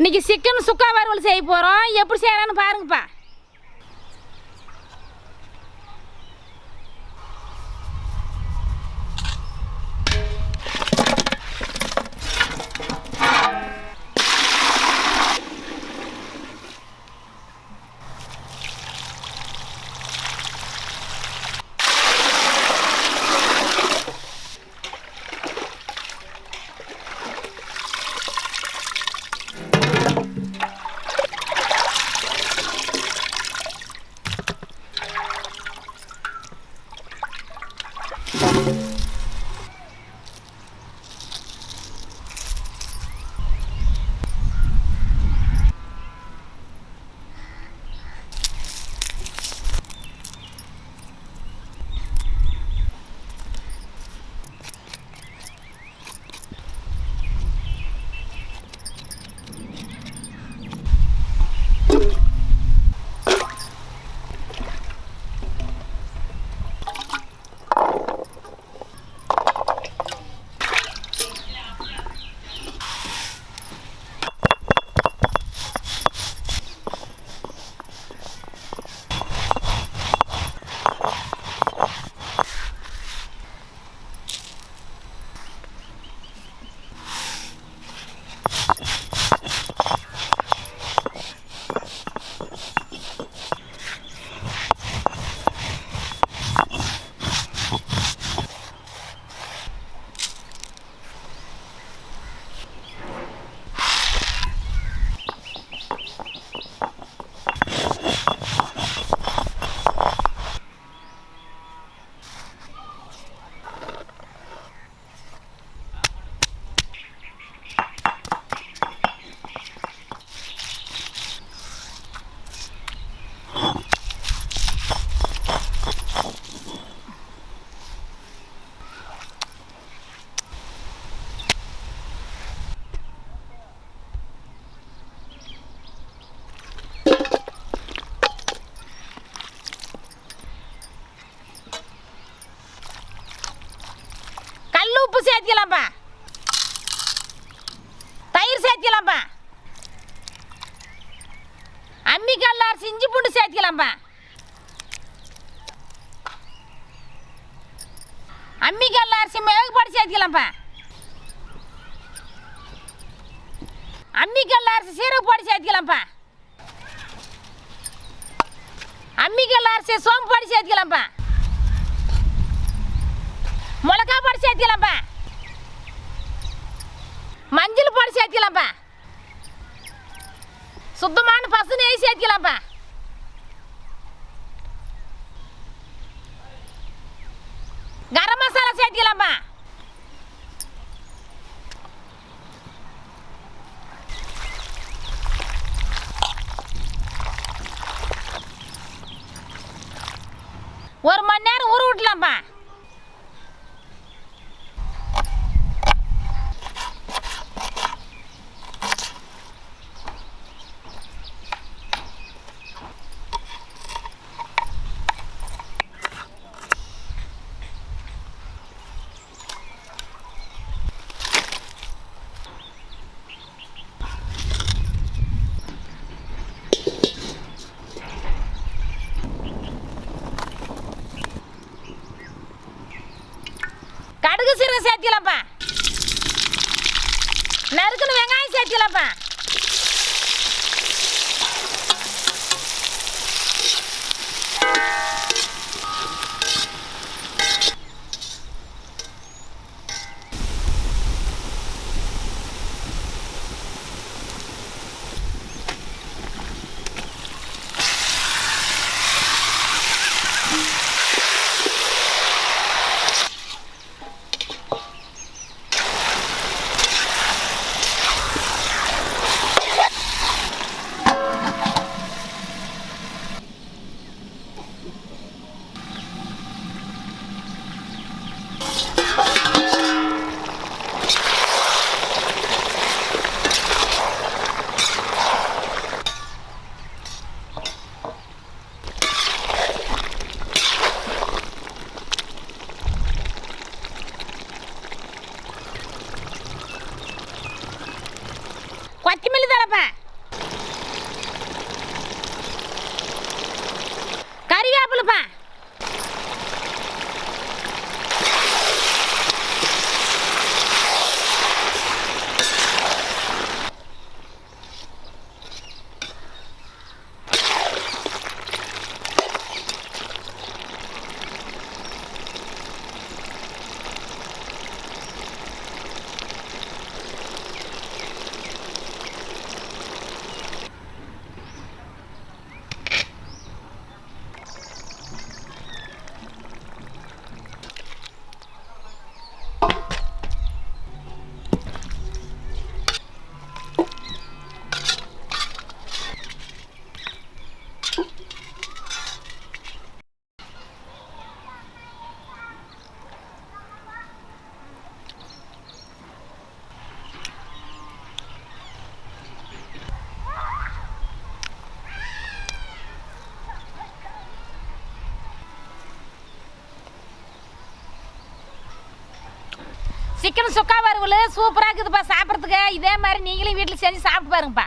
இன்னைக்கு சிக்கன் சுக்கா வறுவல் செய்ய போகிறோம். எப்படி செய்யறான்னு பாருங்கப்பா. உப்பு சேர்த்துக்கலாம்ப்பா. தயிர் சேர்த்துக்கலாம்ப்பா. அம்மிக்கல்ல அரைச்சி இஞ்சி பூண்டு சேர்த்துக்கலாம்ப்பா. அம்மிக்கல்ல அரைச்சி மிளகு பொடி சேர்த்துக்கலாம்ப்பா. அம்மிக்கல்ல அரைச்சி சீரக பொடி சேர்த்துக்கலாம்ப்பா. அம்மிக்கல்ல அரைச்சி சோம்பு பொடி சேர்த்துக்கலாம்ப்பா. மிளகா பொடி சேர்த்துக்கலாம்ப்பா. மஞ்சள் பொடி சேர்த்துக்கலாம்ப்பா. சுத்தமான பசு நெய் சேர்த்துக்கலாம்ப்பா. கரம் மசாலா சேர்த்துக்கலாம்ப்பா. ஒரு மணி நேரம் ஊற விட்டலாம்ப்பா. கடுகு சீரகம் சேர்த்துக்கலாம்ப்பா. நறுக்குன்னு வெங்காயம் சேர்த்துக்கலாம்ப்பா. மசாலாப்பா. கறிவேப்பிலைப்பா. சிக்கன் சுக்கா வறுவல் சூப்பராக இருக்குதுப்பா சாப்பிட்றதுக்கு. இதே மாதிரி நீங்களும் வீட்டில் செஞ்சு சாப்பிட்டு பாருங்கப்பா.